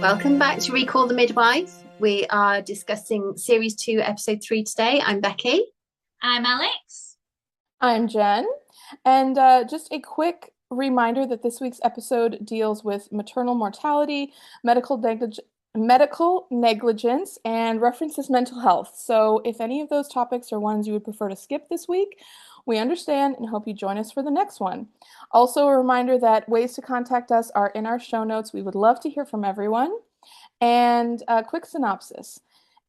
Welcome back to Recall the Midwife. We are discussing Series 2, Episode 3 today. I'm Becky. I'm Alex. I'm Jen. And just a quick reminder that this week's episode deals with maternal mortality, medical negligence, and references mental health. So if any of those topics are ones you would prefer to skip this week, we understand and hope you join us for the next one. Also, a reminder that ways to contact us are in our show notes. We would love to hear from everyone. And a quick synopsis.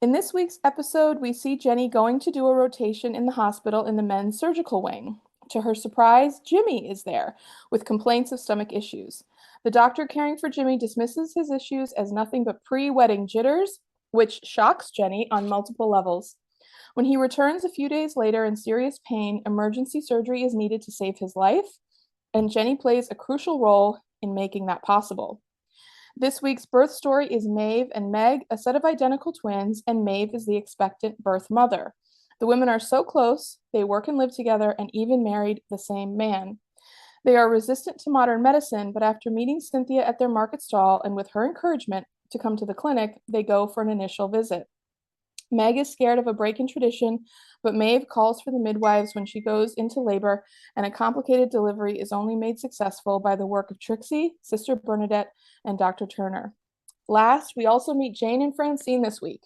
In this week's episode, we see Jenny going to do a rotation in the hospital in the men's surgical wing. To her surprise, Jimmy is there with complaints of stomach issues. The doctor caring for Jimmy dismisses his issues as nothing but pre-wedding jitters, which shocks Jenny on multiple levels. When he returns a few days later in serious pain, emergency surgery is needed to save his life, and Jenny plays a crucial role in making that possible. This week's birth story is Maeve and Meg, a set of identical twins, and Maeve is the expectant birth mother. The women are so close, they work and live together, and even married the same man. They are resistant to modern medicine, but after meeting Cynthia at their market stall and with her encouragement to come to the clinic, they go for an initial visit. Meg is scared of a break in tradition, but Maeve calls for the midwives when she goes into labor, and a complicated delivery is only made successful by the work of Trixie, Sister Bernadette, and Dr. Turner. Last, we also meet Jane and Francine this week.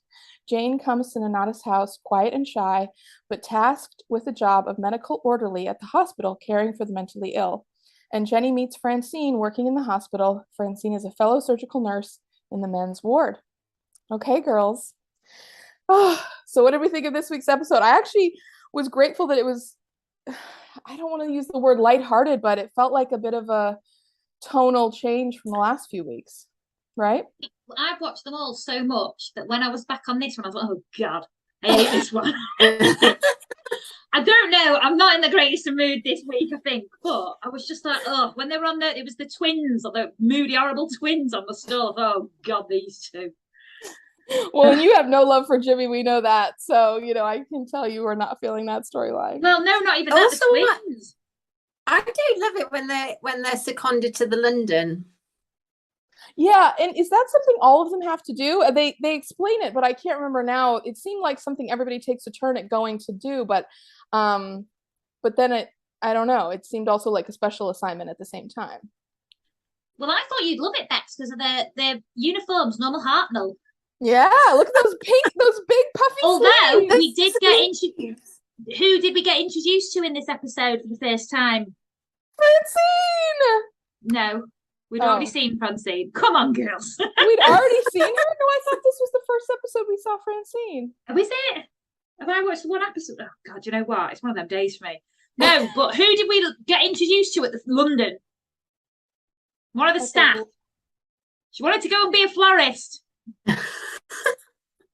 Jane comes to Nonnatus house quiet and shy, but tasked with the job of medical orderly at the hospital caring for the mentally ill. And Jenny meets Francine working in the hospital. Francine is a fellow surgical nurse in the men's ward. Okay, girls. Oh, so what did we think of this week's episode? I actually was grateful that it was, I don't want to use the word lighthearted, but it felt like a bit of a tonal change from the last few weeks, right? I've watched them all so much that when I was back on this one, I was like, oh God, I hate this one. I don't know. I'm not in the greatest of mood this week, I think. But I was just like, oh, when they were on it was the twins, or the moody, horrible twins on the stuff. Oh God, these two. Well, and you have no love for Jimmy, we know that. So, I can tell you we're not feeling that storyline. Well, no, not even that. The twins. I do love it when they're seconded to the London. Yeah, and is that something all of them have to do? They explain it, but I can't remember now. It seemed like something everybody takes a turn at going to do, but then I don't know. It seemed also like a special assignment at the same time. Well, I thought you'd love it, Bex, because of their uniforms, normal Hartnell. Yeah, look at those big puffy Although sleeves. we did get introduced. Who did we get introduced to in this episode for the first time? Francine! No, we'd already seen Francine. Come on, girls. We'd already seen her? No, I thought this was the first episode we saw Francine. Was it? Have I watched one episode? Oh, God, you know what? It's one of them days for me. No, but who did we get introduced to at the London? One of the staff. She wanted to go and be a florist.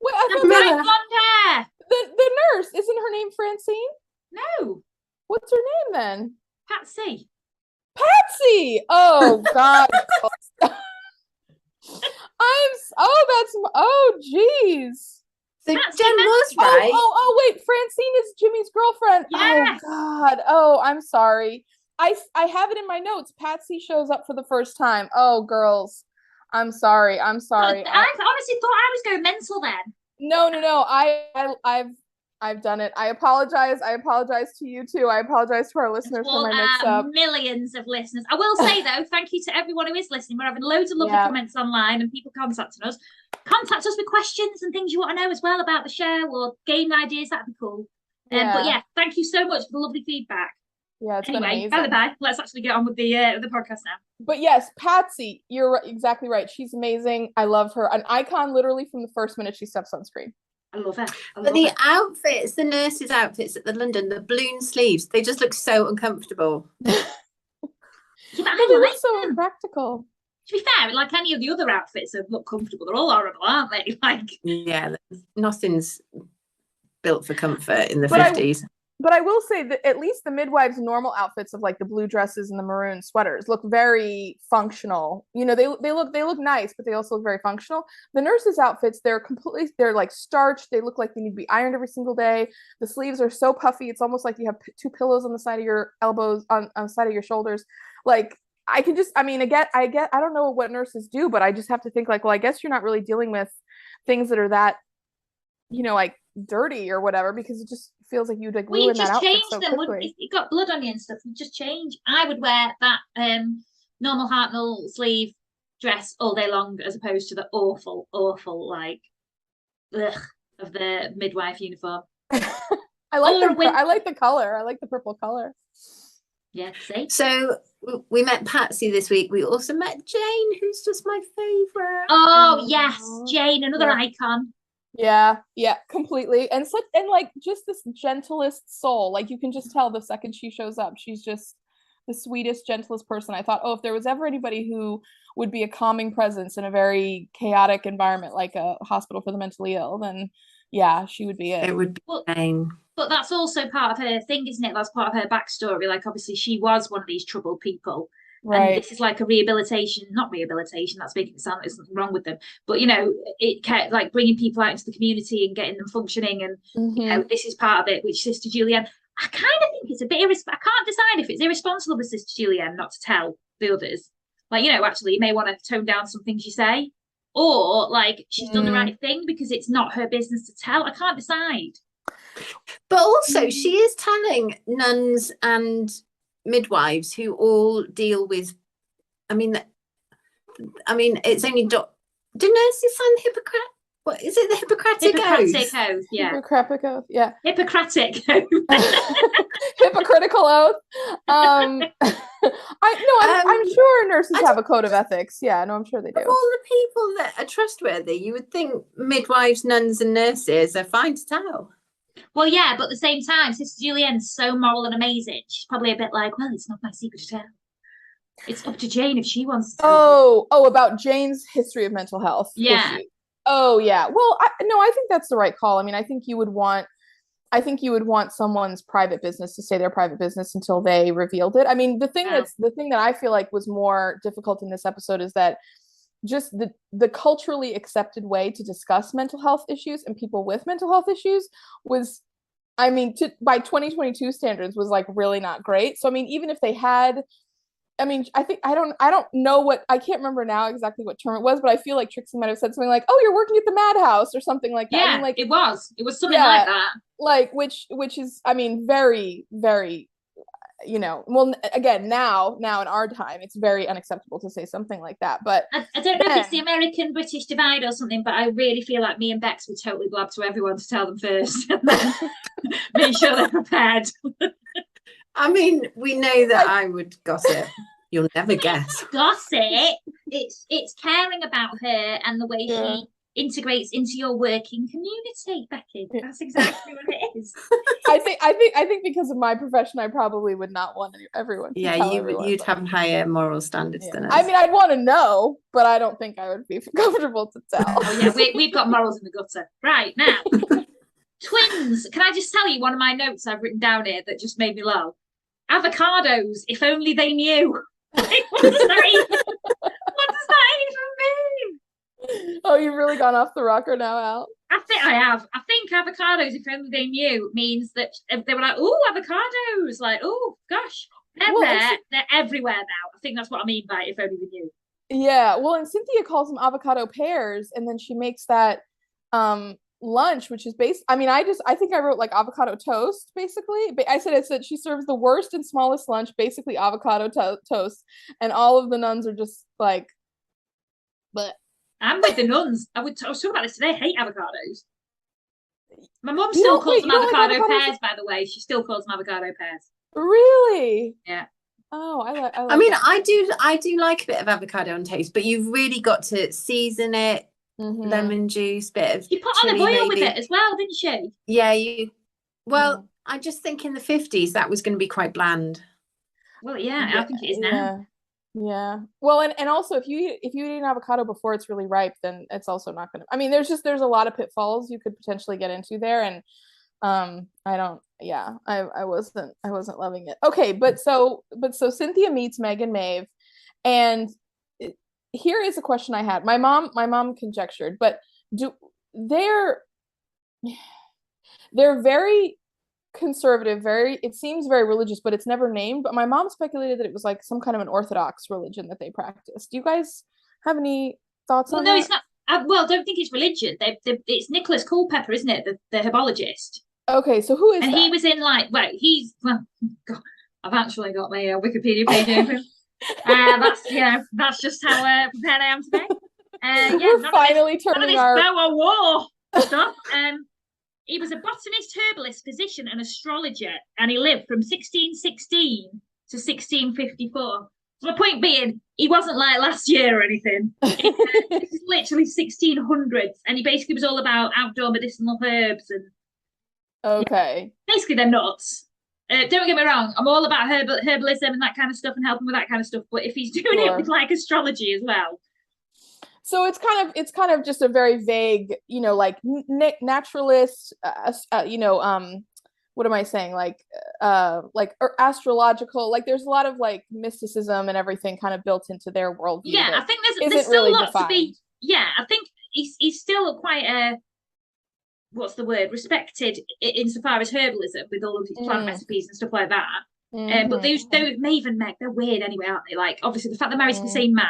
Wait, I thought blonde hair. The nurse, isn't her name Francine? No. What's her name then? Patsy. Oh God. Jeez. So Jen was right. Wait, Francine is Jimmy's girlfriend. Yes. Oh God. Oh, I'm sorry. I have it in my notes. Patsy shows up for the first time. Oh, girls. I'm sorry. I honestly thought I was going mental then. No. I've done it. I apologize. I apologize to you too. I apologize to our listeners for my mix-up. Millions of listeners. I will say though, thank you to everyone who is listening. We're having loads of lovely comments online and people contacting us. Contact us with questions and things you want to know as well about the show or game ideas. That'd be cool. But yeah, thank you so much for the lovely feedback. Yeah, it's been amazing. Bye. Let's actually get on with the podcast now. But yes, Patsy, you're exactly right. She's amazing. I love her. An icon literally from the first minute she steps on screen. I love her. But the outfits, the nurses' outfits at the London, the balloon sleeves, they just look so uncomfortable. Yeah, but they look so impractical. To be fair, like any of the other outfits that look comfortable, they're all horrible, aren't they? Like, yeah, nothing's built for comfort in the 50s. But I will say that at least the midwives' normal outfits of like the blue dresses and the maroon sweaters look very functional. They look nice, but they also look very functional. The nurses' outfits, they're like starched. They look like they need to be ironed every single day. The sleeves are so puffy. It's almost like you have two pillows on the side of your elbows, on the side of your shoulders. Like, I can just, I mean, I don't know what nurses do, but I just have to think like, well, I guess you're not really dealing with things that are that, like dirty or whatever, because it just feels like you'd like Well, you ruin that just outfit change so them. quickly. If you got blood on you and stuff, you just change. I would wear that normal Hartnell sleeve dress all day long, as opposed to the awful, awful like ugh, of the midwife uniform. I like the color. I like the purple color. Yeah, see. So we met Patsy this week. We also met Jane, who's just my favorite. Oh yes, Jane, another icon. Yeah, completely. And like just this gentlest soul. Like you can just tell the second she shows up, she's just the sweetest, gentlest person. I thought, oh, if there was ever anybody who would be a calming presence in a very chaotic environment like a hospital for the mentally ill, then yeah, she would be it. It would be Jane. But that's also part of her thing, isn't it? That's part of her backstory. Like, obviously, she was one of these troubled people. Right. And this is like a rehabilitation, not rehabilitation, that's making it sound like there's something wrong with them. But, it kept like bringing people out into the community and getting them functioning. And, this is part of it, which Sister Julianne, I kind of think it's a bit, I can't decide if it's irresponsible of Sister Julianne not to tell the others. Like, actually, you may want to tone down some things you say. Or, like, she's done the right thing because it's not her business to tell. I can't decide. But also, she is telling nuns and midwives who all deal with. I mean, it's only do nurses sign the Hippocratic? What is it? The Hippocratic Oath? Yeah. Hippocratic Oath, yeah. Hippocratic Oath. Hypocritical oath. I'm sure nurses have a code of ethics. Yeah, no, I'm sure they do. Of all the people that are trustworthy, you would think midwives, nuns, and nurses are fine to tell. Well, yeah, but at the same time, Sister Julianne's so moral and amazing. She's probably a bit like, well, it's not my secret to tell. It's up to Jane if she wants to tell. Oh, about Jane's history of mental health. Yeah. Oh, yeah. Well, I think that's the right call. I mean, I think you would want someone's private business to stay their private business until they revealed it. I mean, the thing that I feel like was more difficult in this episode is that just the culturally accepted way to discuss mental health issues and people with mental health issues was, I mean, by 2022 standards was like really not great. So, I mean, even if they had, I mean, I don't know I can't remember now exactly what term it was, but I feel like Trixie might have said something like, oh, you're working at the madhouse or something like that. Yeah, I mean, like, it was something like that. Like, which is, I mean, very, very, well, again, now in our time, it's very unacceptable to say something like that. But I don't know if it's the American-British divide or something, but I really feel like me and Bex would totally blab to everyone to tell them first and then make sure they're prepared. I mean, we know that I would gossip. You'll never guess. Gossip. It's caring about her and the way she integrates into your working community, Becky. That's exactly what it is. I think because of my profession, I probably would not want everyone. You'd have higher moral standards than us. I mean, I'd want to know, but I don't think I would be comfortable to tell. Oh yeah, we've got morals in the gutter. Right now, twins. Can I just tell you one of my notes I've written down here that just made me laugh? Avocados. If only they knew. What does that even mean? Oh, you've really gone off the rocker now, Al. I think I have. I think avocados, if only they knew, means that they were like, oh, avocados. Like, oh, gosh. They're rare. They're everywhere now. I think that's what I mean by if only they knew. Yeah. Well, and Cynthia calls them avocado pears, and then she makes that lunch, which is I think I wrote like avocado toast, basically. I said she serves the worst and smallest lunch, basically avocado toast. And all of the nuns are just like, but I'm with the nuns. I was talking about this today. I hate avocados. My mum still calls them avocado pears, by the way. She still calls them avocado pears. Really? Yeah. Oh, I like I mean, that. I do like a bit of avocado on toast, but you've really got to season it. Lemon juice, bit of. You put olive oil with it as well, didn't you? Yeah, Well, I just think in the 50s that was going to be quite bland. Well, yeah, I think it is now. Yeah. Well, and also if you eat an avocado before it's really ripe, then it's also not going to. I mean, there's a lot of pitfalls you could potentially get into there, and I wasn't loving it. Okay, but so Cynthia meets Meg and Maeve, and here is a question I had. My mom conjectured, but they're very conservative, it seems very religious, but it's never named. But my mom speculated that it was like some kind of an Orthodox religion that they practice. Do you guys have any thoughts on no, that? it's not. Well, I don't think it's religion. It's Nicholas Culpeper, isn't it? The herbologist. Okay, so who is and that? he was in like, God, I've actually got my Wikipedia page open. That's just how prepared I am today. We're finally turning our Boer War stuff. He was a botanist, herbalist, physician, and astrologer, and he lived from 1616 to 1654. So my point being, he wasn't like last year or anything. This is literally 1600s, and he basically was all about outdoor medicinal herbs and. Okay. Yeah, basically, they're nuts. Don't get me wrong. I'm all about herbalism and that kind of stuff and helping with that kind of stuff. But if he's doing it with like astrology as well. So it's kind of just a very vague, like naturalist, what am I saying? Like astrological, like there's a lot of like mysticism and everything kind of built into their worldview. Yeah, I think there's still really a lot defined. to be. Yeah, I think he's still quite a. What's the word? Respected insofar as herbalism with all of his plant recipes and stuff like that. But those Maeve and Meg, they're weird anyway, aren't they? Like obviously the fact they're married to the same man.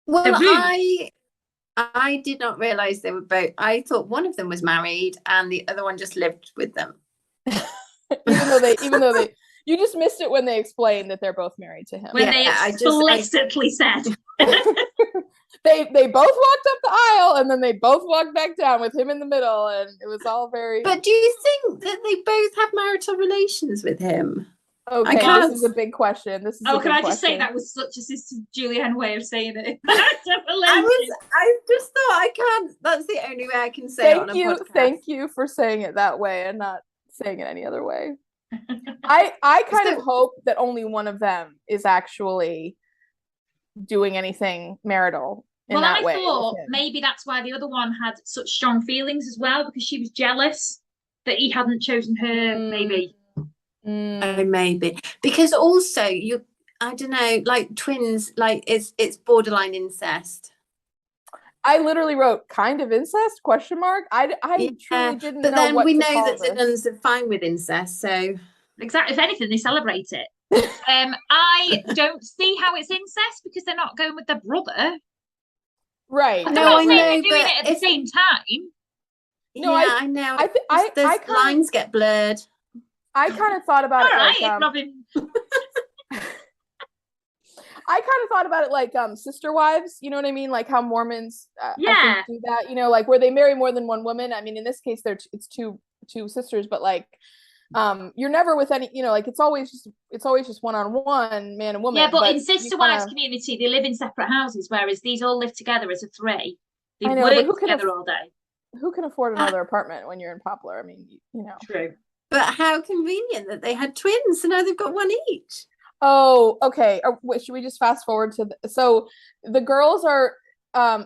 Well, I did not realize they were both. I thought one of them was married and the other one just lived with them. even though they, you just missed it when they explained that they're both married to him. When they explicitly said. They both walked up the aisle and then they both walked back down with him in the middle, and it was all very. But do you think that they both have marital relations with him? Okay, this is a big question. Can I just say that was such a Sister Julianne way of saying it? I just thought I can't. That's the only way I can say it on a podcast. Thank you for saying it that way and not saying it any other way. I kind of hope that only one of them is actually doing anything marital in that way. Well, I thought maybe that's why the other one had such strong feelings as well, because she was jealous that he hadn't chosen her. Maybe. Maybe because also I don't know, like twins, like it's borderline incest. I literally wrote kind of incest ? I truly didn't know. But then we know that the nuns are fine with incest, so exactly. If anything, they celebrate it. I don't see how it's incest because they're not going with their brother, right? No, I know, they're doing it at the same time. No, I know. I lines get blurred. I kind of thought about Robin. I kind of thought about it like sister wives, you know what I mean? Like how Mormons I think do that, like where they marry more than one woman. I mean, in this case, it's two sisters, but like you're never with any, like it's always just one-on-one, man and woman. Yeah, but in sister wives community, they live in separate houses, whereas these all live together as a three. They work together all day. Who can afford another apartment when you're in Poplar? I mean, True. But how convenient that they had twins, so now they've got one each. Oh, okay. Should we just fast forward to so the girls are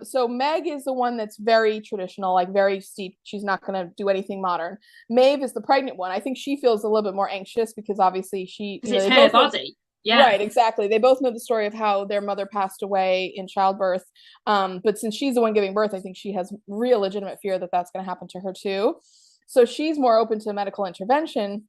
so Meg is the one that's very traditional, like very steep. She's not going to do anything modern. Maeve is the pregnant one. I think she feels a little bit more anxious because obviously it's her body. Yeah, right, exactly. They both know the story of how their mother passed away in childbirth. But since she's the one giving birth, I think she has real legitimate fear that that's going to happen to her too. So she's more open to medical intervention.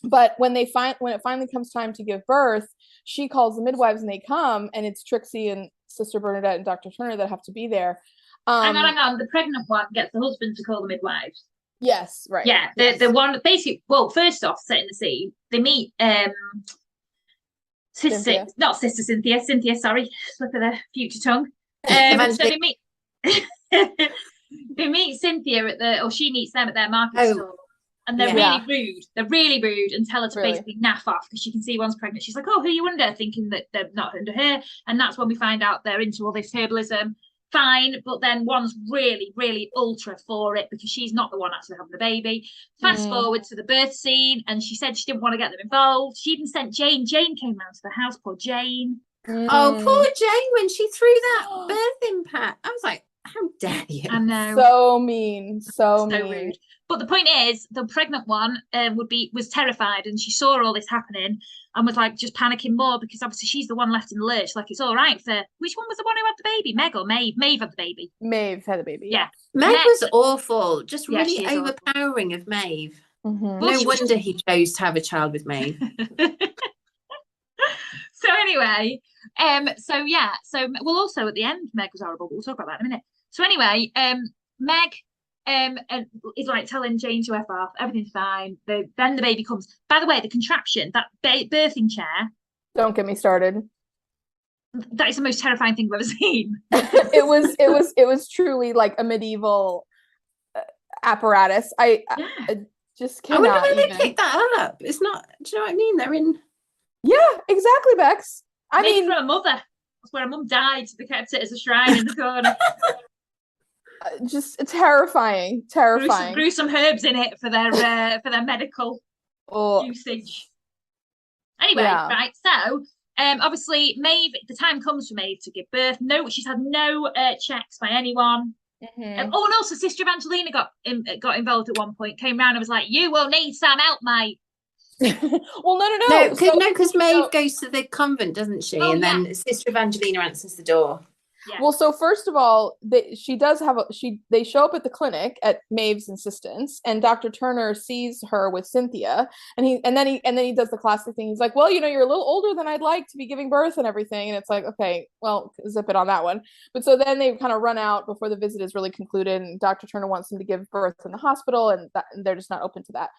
But when it finally comes time to give birth, she calls the midwives and they come, and it's Trixie and Sister Bernadette and Dr. Turner that have to be there. Hang on. The pregnant one gets the husband to call the midwives. Yes, right. Yeah, the one basically. Well, first off, setting the scene, they meet Cynthia. Sorry, slip of the future tongue. So they meet. They meet Cynthia she meets them at their market stall. And they're really rude. They're really rude and tell her to basically naff off because she can see one's pregnant. She's like, "Oh, who are you under?" Thinking that they're not under her. And that's when we find out they're into all this herbalism. Fine, but then one's really, really ultra for it because she's not the one actually having the baby. Fast forward to the birth scene, and she said she didn't want to get them involved. She even sent Jane. Jane came round to the house. Poor Jane. Oh, poor Jane when she threw that birth impact. I was like, how dare you? I know. So mean. So mean. Rude. But the point is, the pregnant one was terrified, and she saw all this happening and was like just panicking more because obviously she's the one left in the lurch. Like it's all right for which one was the one who had the baby? Meg or Maeve? Maeve had the baby. Maeve had the baby. Yeah. Meg was awful. Just really she overpowering of Maeve. Mhm. No wonder he chose to have a child with Maeve. So anyway, so well, also at the end, Meg was horrible, but we'll talk about that in a minute. So anyway, Meg is like telling Jane to F off, everything's fine. Then the baby comes. By the way, the contraption, that birthing chair, Don't get me started. that is the most terrifying thing I've ever seen. It was truly like a medieval apparatus. I just I wonder cannot where they even. picked that up. It's not. Do you know what I mean? They're in. Yeah, exactly, Bex. I Maybe mean, from a mother. That's where a mum died. So they kept it as a shrine in the corner. just terrifying. Grew some herbs in it for their medical Oh, usage. Anyway, yeah. right. So, obviously, Maeve. The time comes for Maeve to give birth. No, she's had no checks by anyone. Mhm. Oh, and also Sister Evangelina got involved at one point. Came round and was like, "You will need some help, mate." Well, no. No, because Maeve goes to the convent, doesn't she? Oh, and then Sister Evangelina answers the door. Yeah. Well, so first of all, she does have they show up at the clinic at Maeve's insistence, and Dr. Turner sees her with Cynthia, and then he does the classic thing. He's like, "Well, you're a little older than I'd like to be giving birth and everything," and it's like, okay, well, zip it on that one. But so then they kind of run out before the visit is really concluded, and Dr. Turner wants them to give birth in the hospital, and they're just not open to that.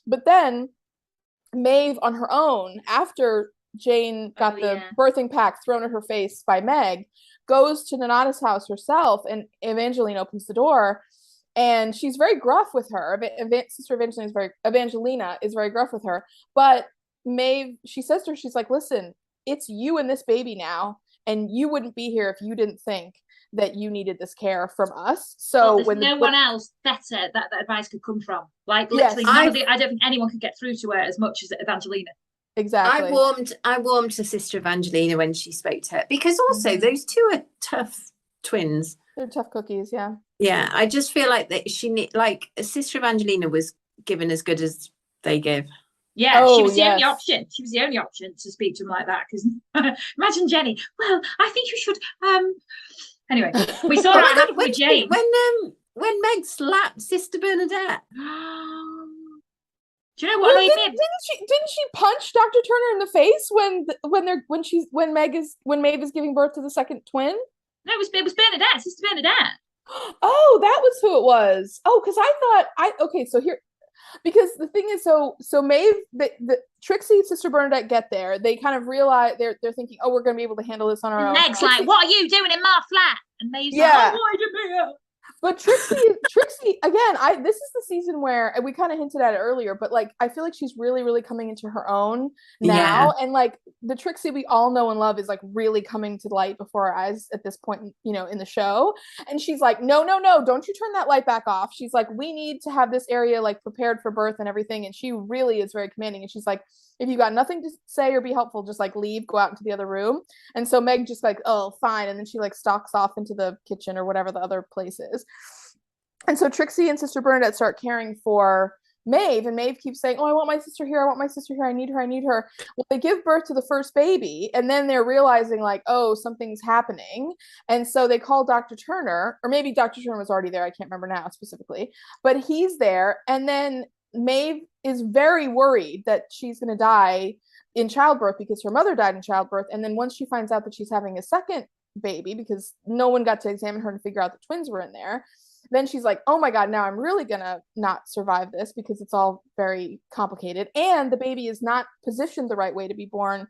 But then Maeve on her own, after Jane got the birthing pack thrown at her face by Meg, goes to Nonna's house herself, and Evangeline opens the door, and she's very gruff with her. Sister Evangelina is very gruff with her, but Maeve, she says to her, she's like, "Listen, it's you and this baby now, and you wouldn't be here if you didn't think that you needed this care from us. So there's no one else better that advice could come from. Like literally, yes, I don't think anyone could get through to her as much as Evangelina." Exactly. I warmed to Sister Evangelina when she spoke to her, because also those two are tough twins. They're tough cookies, yeah. Yeah, I just feel like that Sister Evangelina was given as good as they give. Yeah, she was the only option. She was the only option to speak to him like that. Because imagine Jenny. Well, I think you should. Anyway, we saw what happened with Jane when Meg slapped Sister Bernadette. Do you know what? Didn't she punch Dr. Turner in the face when Maeve is giving birth to the second twin? No, it was Bernadette, Sister Bernadette. Oh, that was who it was. Oh, because so here, because the thing is, so Maeve, the Trixie and Sister Bernadette get there. They kind of realize they're thinking, oh, we're going to be able to handle this on our own. Meg's like, "What are you doing in my flat?" And Maeve's like, "Oh, why did you?" But Trixie, again, this is the season where, and we kind of hinted at it earlier, but like, I feel like she's really, really coming into her own now. Yeah. And like the Trixie we all know and love is like really coming to light before our eyes at this point, in the show. And she's like, no, don't you turn that light back off. She's like, we need to have this area like prepared for birth and everything. And she really is very commanding. And she's like, if you got nothing to say or be helpful, just like leave, go out into the other room. And so Meg just like, oh, fine. And then she like stalks off into the kitchen or whatever the other place is. And so Trixie and Sister Bernadette start caring for Maeve, and Maeve keeps saying, oh, I want my sister here. I want my sister here. I need her. Well, they give birth to the first baby, and then they're realizing like, oh, something's happening. And so they call Dr. Turner, or maybe Dr. Turner was already there. I can't remember now specifically, but he's there. And then Maeve is very worried that she's going to die in childbirth because her mother died in childbirth. And then once she finds out that she's having a second baby, because no one got to examine her to figure out the twins were in there, then she's like, oh my God, now I'm really gonna not survive this because it's all very complicated. And the baby is not positioned the right way to be born,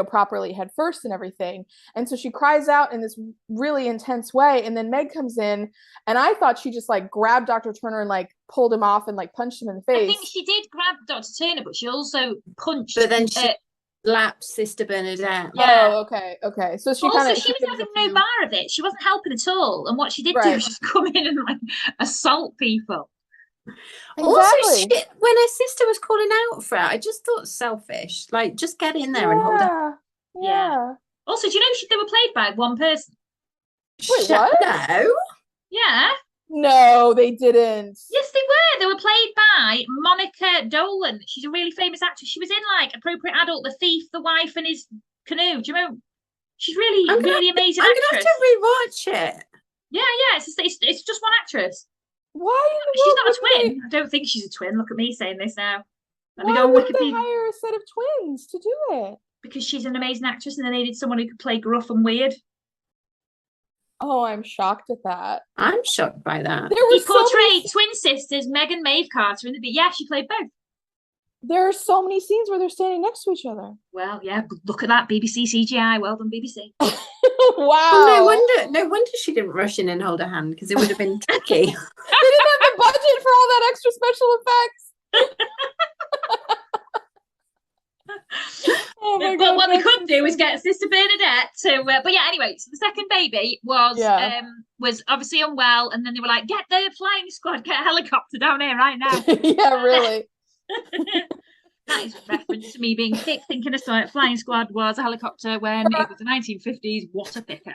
properly head first and everything. And so she cries out in this really intense way. And then Meg comes in, and I thought she just like grabbed Dr. Turner and like pulled him off and like punched him in the face. I think she did grab Dr. Turner, but she also punched. But then she slapped Sister Bernadette. Yeah. Oh, okay. So she was having no bar of it. She wasn't helping at all. And what she did do was just come in and like assault people. Exactly. Also, when her sister was calling out for her, I just thought selfish. Like, just get in there and hold her. Yeah. Also, do you know they were played by one person? Wait, what? No. Yeah. No, they didn't. Yes, they were. They were played by Monica Dolan. She's a really famous actress. She was in like Appropriate Adult, The Thief, The Wife, and His Canoe. Do you remember? She's really amazing actress. I'm gonna have to rewatch it. Yeah. It's just one actress. Why in the She's world not a wouldn't twin. I don't think she's a twin. Look at me saying this now. Let me Why go on wouldn't they Wikipedia. hire a set of twins to do it? Because she's an amazing actress and they needed someone who could play gruff and weird. Oh, I'm shocked at that. I'm shocked by that. There were She so many portrayed twin sisters, Meg and Maeve Carter, in the yeah, she played both. there are so many scenes where they're standing next to each other. Well, yeah, look at that BBC CGI. Well done, BBC. Wow. Oh, no wonder she didn't rush in and hold her hand, because it would have been tricky. They didn't have the budget for all that extra special effects. Oh my But God, what they that's could so do is funny. get Sister Bernadette to. But yeah, anyway, so the second baby was obviously unwell, and then they were like, "Get the flying squad, get a helicopter down here right now." Yeah, really. That is a reference to me being sick, thinking a flying squad was a helicopter when it was the 1950s. What a pickup.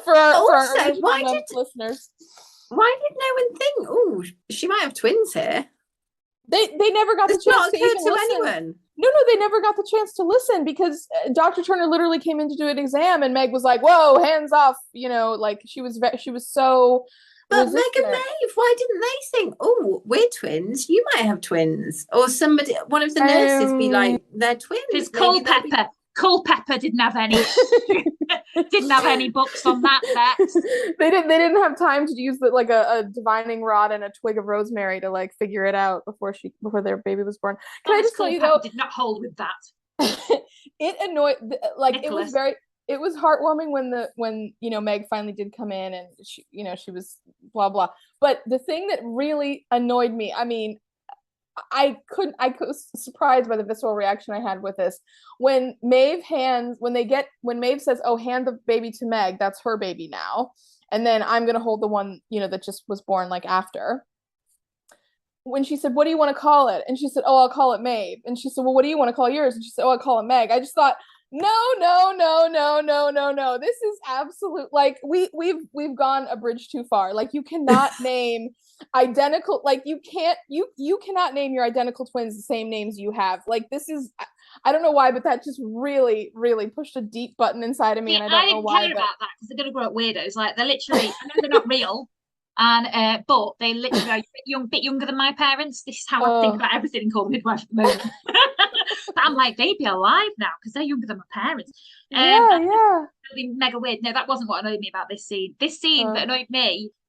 for our Also, original listeners. Why did no one think, oh, she might have twins here? They never got the It's chance not to occurred even to listen. anyone. No, they never got the chance to listen because Dr. Turner literally came in to do an exam, and Meg was like, "Whoa, hands off!" You know, like she was so. But resistant. Meg and Maeve, why didn't they think, oh, we're twins, you might have twins? Or somebody, one of the nurses be like, they're twins. Because Maybe Culpepper didn't have any books on that. They didn't have time to use a divining rod and a twig of rosemary to like figure it out before their baby was born. Can I just tell you though, did not hold with that. It annoyed Nicholas. it was heartwarming when Meg finally did come in and she was blah blah. But the thing that really annoyed me, I mean, I was surprised by the visceral reaction I had with this. When Maeve says, "Oh, hand the baby to Meg, that's her baby now, and then I'm gonna hold the one that just was born like after." When she said, "What do you want to call it?" and she said, "Oh, I'll call it Maeve," and she said, "Well, what do you want to call yours?" and she said, "Oh, I'll call it Meg." I just thought, no. This is absolute, like we've gone a bridge too far. Like you cannot name identical, like you cannot name your identical twins the same names you have. Like this is, I don't know why, but that just really, really pushed a deep button inside of me, and I don't know why. I didn't care about that because they're going to grow up weirdos. Like they're literally, I know they're not real, and but they literally are a bit younger than my parents. This is how I think about everything in Call the Midwife at the moment. But I'm like, they'd be alive now because they're younger than my parents. Yeah. Really mega weird. No, that wasn't what annoyed me about this scene. This scene that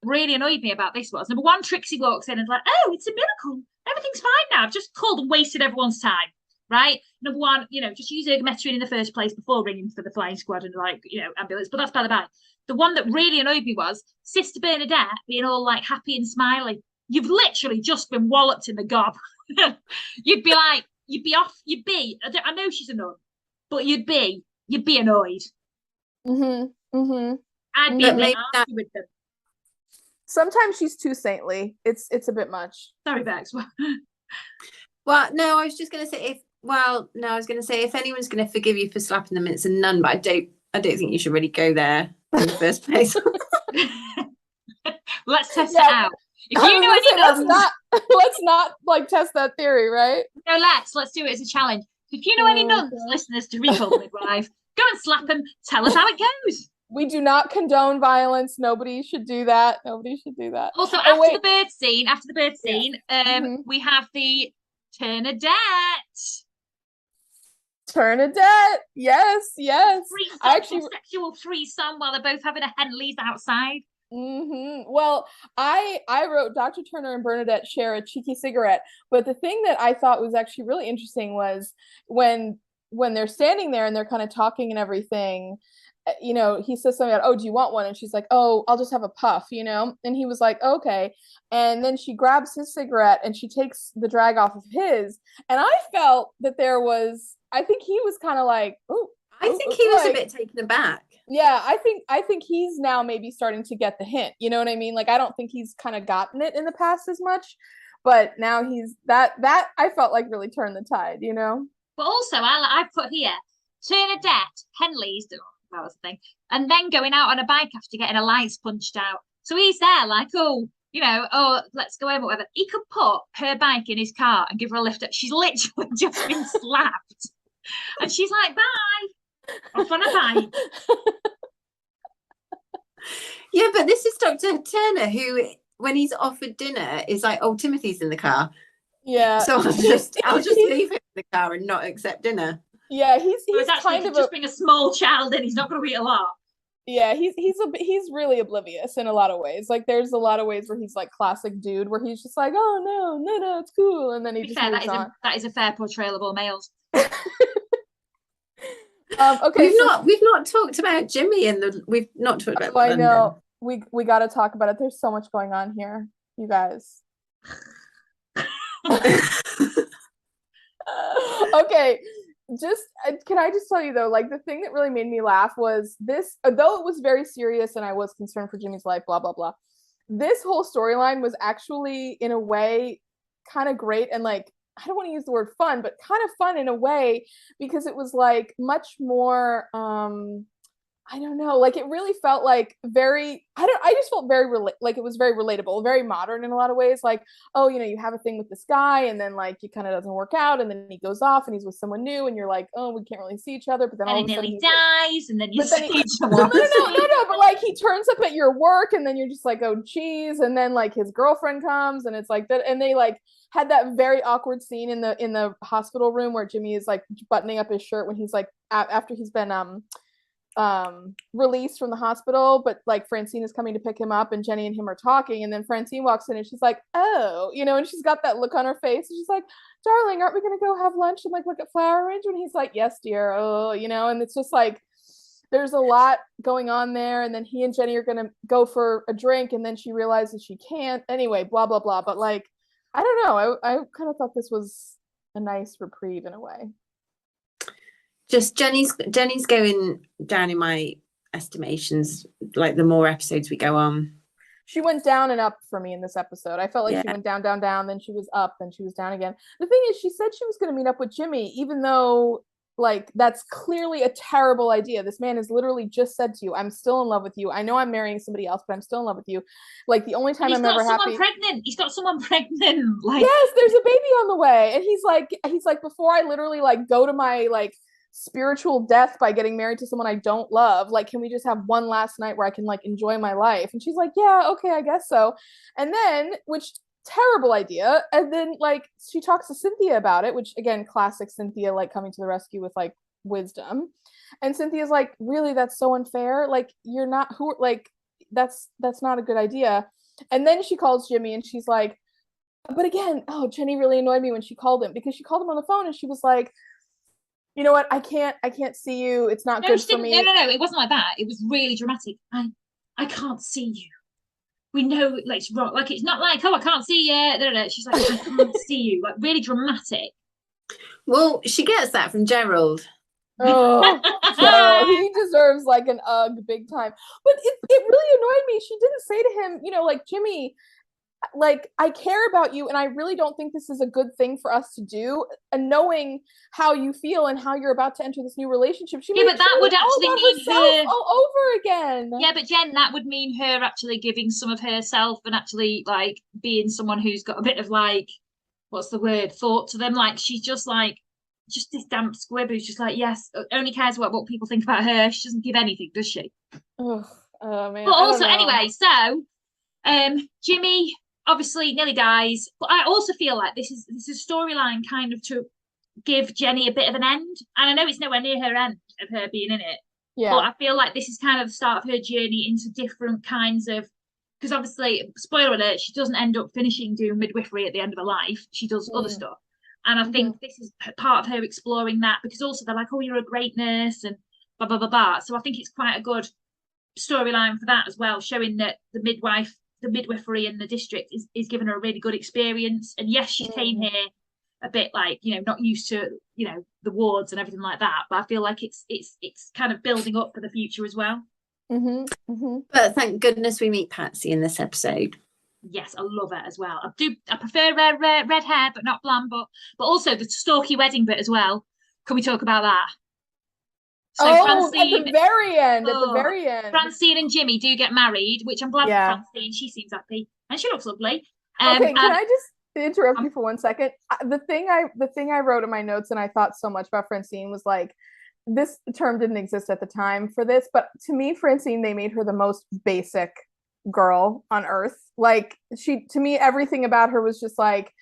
really annoyed me about this was, number one, Trixie walks in and is like, "Oh, it's a miracle. Everything's fine now. I've just called and wasted everyone's time." Right? Number one, just use ergometry in the first place before ringing for the flying squad and ambulance. But that's by the by. The one that really annoyed me was Sister Bernadette being all like happy and smiling. You've literally just been walloped in the gob. You'd be like, I know she's a nun, but you'd be annoyed. I'd be a bit nasty with them. Sometimes she's too saintly. It's a bit much. Sorry, Bex. Well, no, I was just going to say if anyone's going to forgive you for slapping them, it's a nun. But I don't think you should really go there in the first place. Let's test it out. If you know any nuns, let's not like test that theory, right? No, let's do it as a challenge. If you know any nuns, listeners to Recall the Midwife, go and slap them. Tell us how it goes. We do not condone violence. Nobody should do that. Also, after the bird scene, we have the Turnadette. Yes. Sexual threesome while they're both having a Henley's outside. Well, I wrote Dr. Turner and Bernadette share a cheeky cigarette, but the thing that I thought was actually really interesting was when they're standing there and they're kind of talking and everything, he says something about, "Oh, do you want one?" and she's like, "Oh, I'll just have a puff," and he was like, "Okay," and then she grabs his cigarette and she takes the drag off of his, and I felt that I think he was kind of like, "Oh." I think he was a bit taken aback. Yeah, I think he's now maybe starting to get the hint. You know what I mean? Like, I don't think he's kind of gotten it in the past as much, but now he's that I felt like really turned the tide, But also, I put here, Turnadette, Henley's, that was the thing, and then going out on a bike after getting a lights punched out. So he's there like, oh, let's go home or whatever. He could put her bike in his car and give her a lift up. She's literally just been slapped. And she's like, "Bye. Off on a bike." Yeah, but this is Dr. Turner, who when he's offered dinner is like, oh, Timothy's in the car. Yeah. So I'll just leave him in the car and not accept dinner. Yeah, he's actually kind of just bring a small child in. He's not going to eat a lot. Yeah, he's really oblivious in a lot of ways. Like, there's a lot of ways where he's like classic dude, where he's just like, oh no, it's cool, and then he just moves on. That is a fair portrayal of all males. Okay, we've not talked about Jimmy we've not talked about. I know we got to talk about it. There's so much going on here, you guys. Okay, can I just tell you though, like, the thing that really made me laugh was this, though it was very serious and I was concerned for Jimmy's life, blah blah blah, this whole storyline was actually in a way kind of great, and like, I don't want to use the word fun, but kind of fun in a way, because it was like much more I don't know, like, it really felt like I just felt very like it was very relatable, very modern in a lot of ways. Like, oh, you have a thing with this guy, and then like it kind of doesn't work out, and then he goes off and he's with someone new, and you're like, oh, we can't really see each other, but then all of a sudden he dies, and then you see each other. No, but like he turns up at your work, and then you're just like, oh geez, and then like his girlfriend comes, and it's like that, and they like had that very awkward scene in the hospital room where Jimmy is like buttoning up his shirt when he's like after he's been released from the hospital, but like Francine is coming to pick him up, and Jenny and him are talking, and then Francine walks in and she's like, oh, and she's got that look on her face, and she's like, darling, aren't we gonna go have lunch and like look at flower arrangement? He's like, yes dear. Oh, and it's just like there's a lot going on there, and then he and Jenny are gonna go for a drink, and then she realizes she can't anyway, blah blah blah. But like, I don't know, I kind of thought this was a nice reprieve in a way. Just Jenny's going down in my estimations, like the more episodes we go on. She went down and up for me in this episode. I felt like she went down, then she was up, then she was down again. The thing is, she said she was going to meet up with Jimmy, even though like that's clearly a terrible idea. This man has literally just said to you, I'm still in love with you. I know I'm marrying somebody else, but I'm still in love with you. Like, the only time I'm ever happy. He's got someone pregnant. Like, yes, there's a baby on the way. And he's like, before I literally like go to my like spiritual death by getting married to someone I don't love, like, can we just have one last night where I can like enjoy my life? And she's like, yeah, okay, I guess so. And then, which terrible idea, and then like she talks to Cynthia about it, which again, classic Cynthia, like coming to the rescue with like wisdom. And Cynthia's like, really, that's so unfair, like you're not who, like that's not a good idea. And then she calls Jimmy and she's like, but again, oh, Jenny really annoyed me when she called him, because she called him on the phone and she was like, you know what? I can't see you. It's not good for me. No. It wasn't like that. It was really dramatic. I can't see you. We know, like, it's wrong. Like, it's not like, oh, I can't see you. No. She's like, I can't see you. Like, really dramatic. Well, she gets that from Gerald. Oh, Gerald, he deserves like an ugh big time. But it really annoyed me. She didn't say to him, like, Jimmy, like, I care about you, and I really don't think this is a good thing for us to do. And knowing how you feel and how you're about to enter this new relationship, but that would actually mean her all over again. Yeah, but Jen, that would mean her actually giving some of herself and actually like being someone who's got a bit of like, what's the word, thought to them. Like, she's just like this damp squib who's just like, yes, only cares what people think about her. She doesn't give anything, does she? Oh man. But also, anyway, so Jimmy obviously nearly dies, but I also feel like this is a storyline kind of to give Jenny a bit of an end, and I know it's nowhere near her end of her being in it, but I feel like this is kind of the start of her journey into different kinds of, because obviously, spoiler alert, she doesn't end up finishing doing midwifery at the end of her life. She does other stuff, and I think this is part of her exploring that, because also they're like, oh, you're a great nurse and blah blah blah blah. So I think it's quite a good storyline for that as well, showing that the midwifery in the district is giving her a really good experience. And yes, she came here a bit like, not used to, the wards and everything like that, but I feel like it's kind of building up for the future as well. But thank goodness we meet Patsy in this episode. Yes, I love it as well. I prefer red hair, but not blonde, but also the Storky wedding bit as well. Can we talk about that? So Francine, at the very end. Francine and Jimmy do get married, which I'm glad for Francine. She seems happy and she looks lovely. Okay, can I just interrupt you for 1 second? The thing I wrote in my notes and I thought so much about Francine was like, this term didn't exist at the time for this, but to me, Francine, they made her the most basic girl on earth. Like to me, everything about her was just like,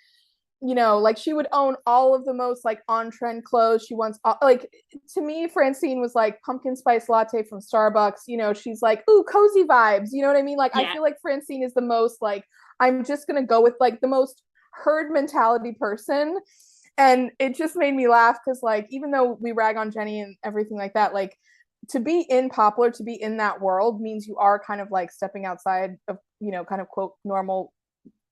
you know, like she would own all of the most like on trend clothes. She wants like, to me, Francine was like pumpkin spice latte from Starbucks. You know, she's like, ooh, cozy vibes. You know what I mean? Like, I feel like Francine is the most like, I'm just going to go with like the most herd mentality person. And it just made me laugh because like, even though we rag on Jenny and everything like that, like to be in Poplar, to be in that world means you are kind of like stepping outside of, you know, kind of quote normal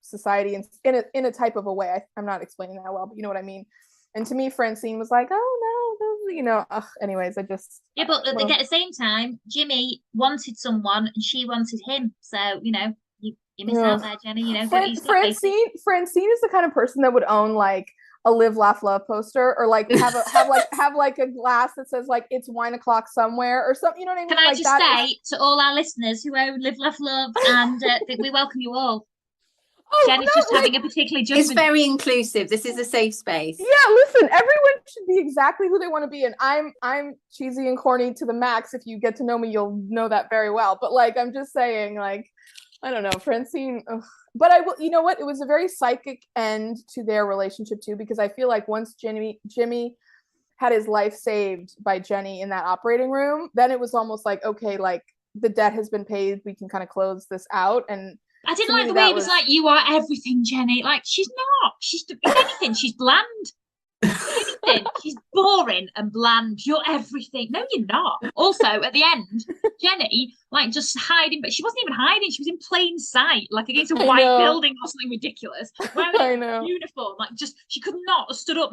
society and in a type of a way. I'm not explaining that well, but you know what I mean. And to me, Francine was like, oh no, you know. Anyways, I just but at the same time, Jimmy wanted someone and she wanted him. So you know, you miss out there, Jenny. You know, Francine is the kind of person that would own like a Live Laugh Love poster, or like have like a glass that says like it's wine o'clock somewhere or something. You know what I mean? Can I just say to all our listeners who own Live Laugh Love, and we welcome you all. Jenny's just having a particularly judgment. It's very inclusive. This is a safe space. Yeah, listen, everyone should be exactly who they want to be, and I'm cheesy and corny to the max. If you get to know me, you'll know that very well. But like, I'm just saying, like, I don't know, Francine. Ugh. But I will. You know what? It was a very psychic end to their relationship too, because I feel like once Jimmy had his life saved by Jenny in that operating room, then it was almost like, okay, like the debt has been paid. We can kind of close this out. And I didn't like the way it was like, you are everything, Jenny. Like, she's not. She's, if anything, she's bland. If anything, she's boring and bland. You're everything. No, you're not. Also, at the end, Jenny, like, just hiding, but she wasn't even hiding. She was in plain sight, like against a white building or something ridiculous. Wearing a uniform, like, just, she could not have stood out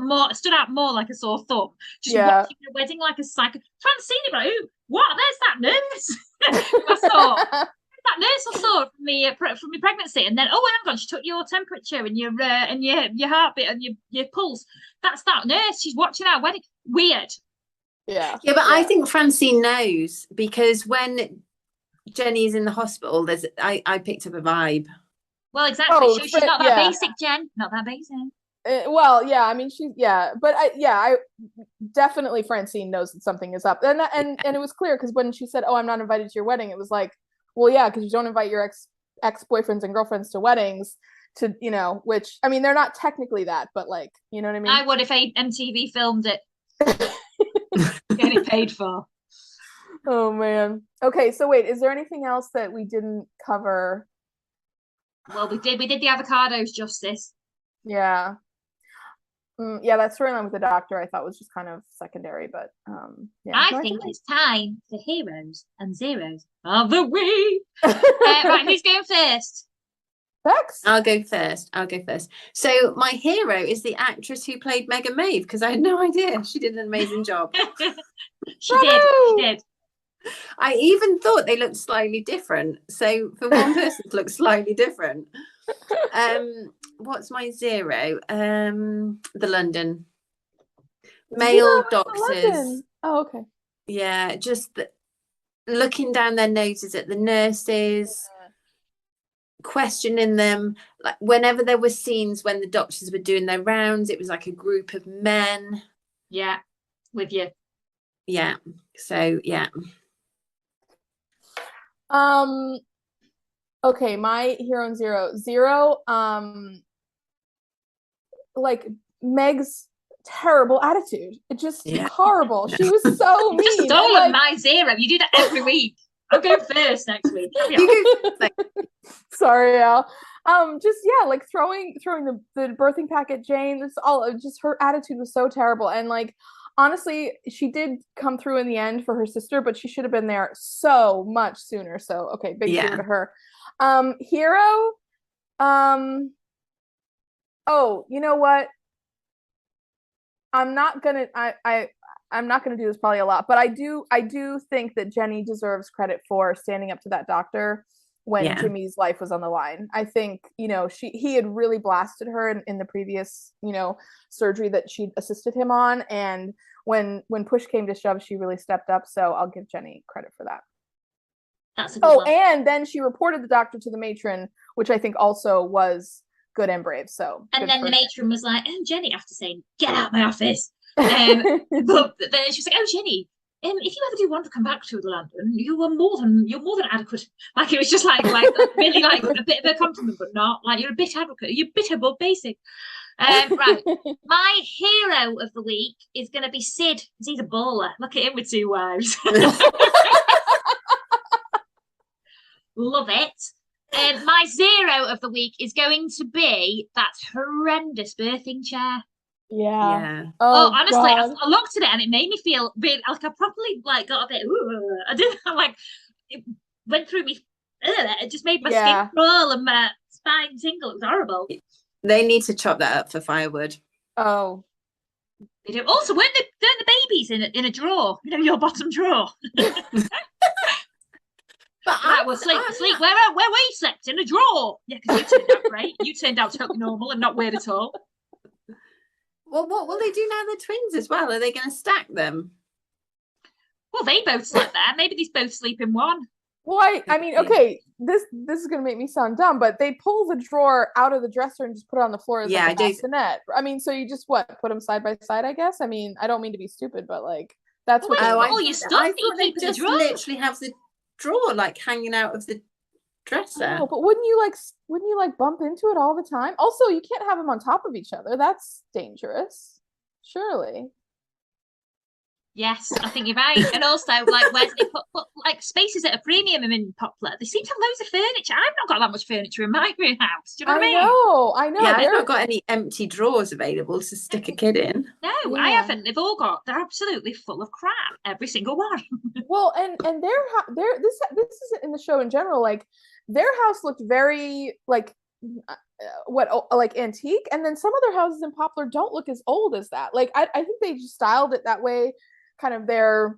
more like a sore thumb. Just watching the wedding like a psycho. Francine, like, ooh, what? There's that nurse. I thought. That nurse I saw from my pregnancy, and then hang on, she took your temperature and your heartbeat and your pulse. That's that nurse. She's watching our wedding. Weird. Yeah. But I think Francine knows, because when Jenny's in the hospital, I picked up a vibe. Well, exactly. She's not that basic, Jen. Not that basic. Well, yeah. I mean, I definitely Francine knows that something is up, and it was clear because when she said, "Oh, I'm not invited to your wedding," it was like, well, yeah, because you don't invite your ex-boyfriends and girlfriends to weddings, to, you know, which, I mean, they're not technically that, but like, you know what I mean? I would if MTV filmed it. Getting paid for. Oh, man. Okay, so wait, is there anything else that we didn't cover? Well, we did the avocados justice. Yeah. Yeah, that storyline with the doctor I thought was just kind of secondary, but yeah. I think it's time for heroes and zeros of the week. Right, who's going first? Bex? I'll go first. So my hero is the actress who played Meg and Maeve, because I had no idea. She did an amazing job. She did. I even thought they looked slightly different. So for one person to look slightly different. What's my zero? The London male doctors. Oh, okay. Yeah, just looking down their noses at the nurses, questioning them. Like whenever there were scenes when the doctors were doing their rounds, it was like a group of men. Yeah, with you. Yeah. So yeah. Okay, my hero and zero. Like Meg's terrible attitude. It just horrible. She was so mean. Just stolen my zero. You do that every week. I'll go first next week. Sorry, Al. Like throwing the birthing pack at Jane. This all just, her attitude was so terrible. And like honestly, she did come through in the end for her sister, but she should have been there so much sooner. So okay, big zero to her. Hero. Oh, you know what? I'm not gonna do this probably a lot, but I do think that Jenny deserves credit for standing up to that doctor when Jimmy's life was on the line. I think, you know, he had really blasted her in the previous, you know, surgery that she'd assisted him on, and when push came to shove, she really stepped up. So I'll give Jenny credit for that. That's a good one. And then she reported the doctor to the matron, which I think also was good and brave. So and then the matron was like, "Oh, Jenny," after saying, "Get out of my office." But then she was like, "Oh, Jenny, if you ever do want to come back to London, you're more than adequate. Like it was just like really like a bit of a compliment, but not like you're a bit adequate. You're a bit above basic. Right. My hero of the week is going to be Sid, because he's a baller. Look at him with 2 wives. Love it. My zero of the week is going to be that horrendous birthing chair. Yeah. Oh, honestly, I looked at it and it made me feel really like I properly like got a bit. I didn't like it went through me. It just made my skin crawl and my spine tingle. It was horrible. They need to chop that up for firewood. Oh, they do. Also, weren't the babies in a drawer? You know, your bottom drawer. But I will sleep. Where we slept in a drawer. Yeah, because you turned out great. You turned out totally normal and not weird at all. Well, what will they do now they're twins as well? Are they going to stack them? Well, they both slept there. Maybe these both sleep in one. Well, I mean, okay, this is going to make me sound dumb, but they pull the drawer out of the dresser and just put it on the floor as like a bassinet. I mean, so you just put them side by side, I guess? I mean, I don't mean to be stupid, but like, that's what all your stuff I thought they just literally have the drawer like hanging out of the dresser. Oh, but wouldn't you bump into it all the time? Also, you can't have them on top of each other. That's dangerous. Surely. Yes, I think you're right. And also, like, where do they put like spaces at a premium in Poplar? They seem to have loads of furniture. I've not got that much furniture in my room house. Do you know what I mean? I know. Yeah, I've not got any empty drawers available to stick a kid in. No, I haven't. They're absolutely full of crap. Every single one. Well, and this isn't in the show in general. Like, their house looked very like antique, and then some other houses in Poplar don't look as old as that. Like, I think they just styled it that way. Kind of their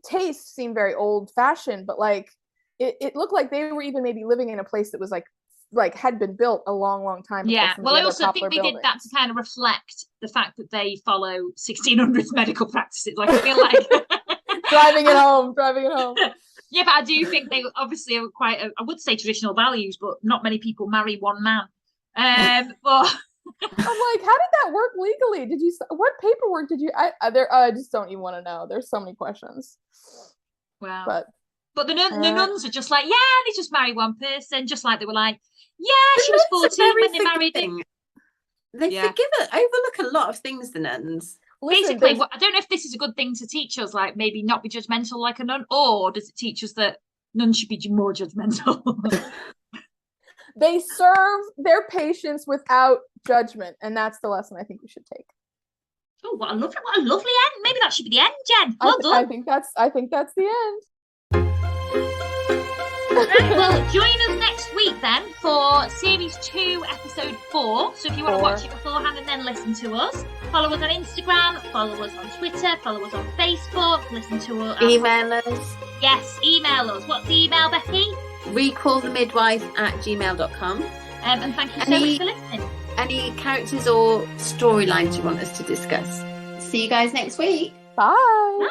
taste seemed very old fashioned, but like it looked like they were even maybe living in a place that was like had been built a long time ago. Yeah, well, I also think they did that to kind of reflect the fact that they follow 1600s medical practices. Like, I feel like driving it home. Yeah, but I do think they obviously are quite I would say traditional values, but not many people marry one man. But I'm like, how did that work legally? What paperwork did you? I just don't even want to know. There's so many questions. Wow. But the nuns are just like, yeah, they just marry one person, just like they were like, yeah, she was 14 when they married him. They overlook a lot of things, the nuns. Basically, I don't know if this is a good thing to teach us, like maybe not be judgmental like a nun, or does it teach us that nuns should be more judgmental? They serve their patients without judgment, and that's the lesson I think we should take. Oh, what a lovely end! Maybe that should be the end, Jen. Well done. I think that's the end. Right, well, join us next week then for series 2, episode 4. So if you want to watch it beforehand and then listen to us, follow us on Instagram, follow us on Twitter, follow us on Facebook, listen to us. Email us. Yes, email us. What's the email, Becky? recallthemidwife@gmail.com. And thank you so much for listening. Any characters or storylines you want us to discuss? See you guys next week. Bye. Bye.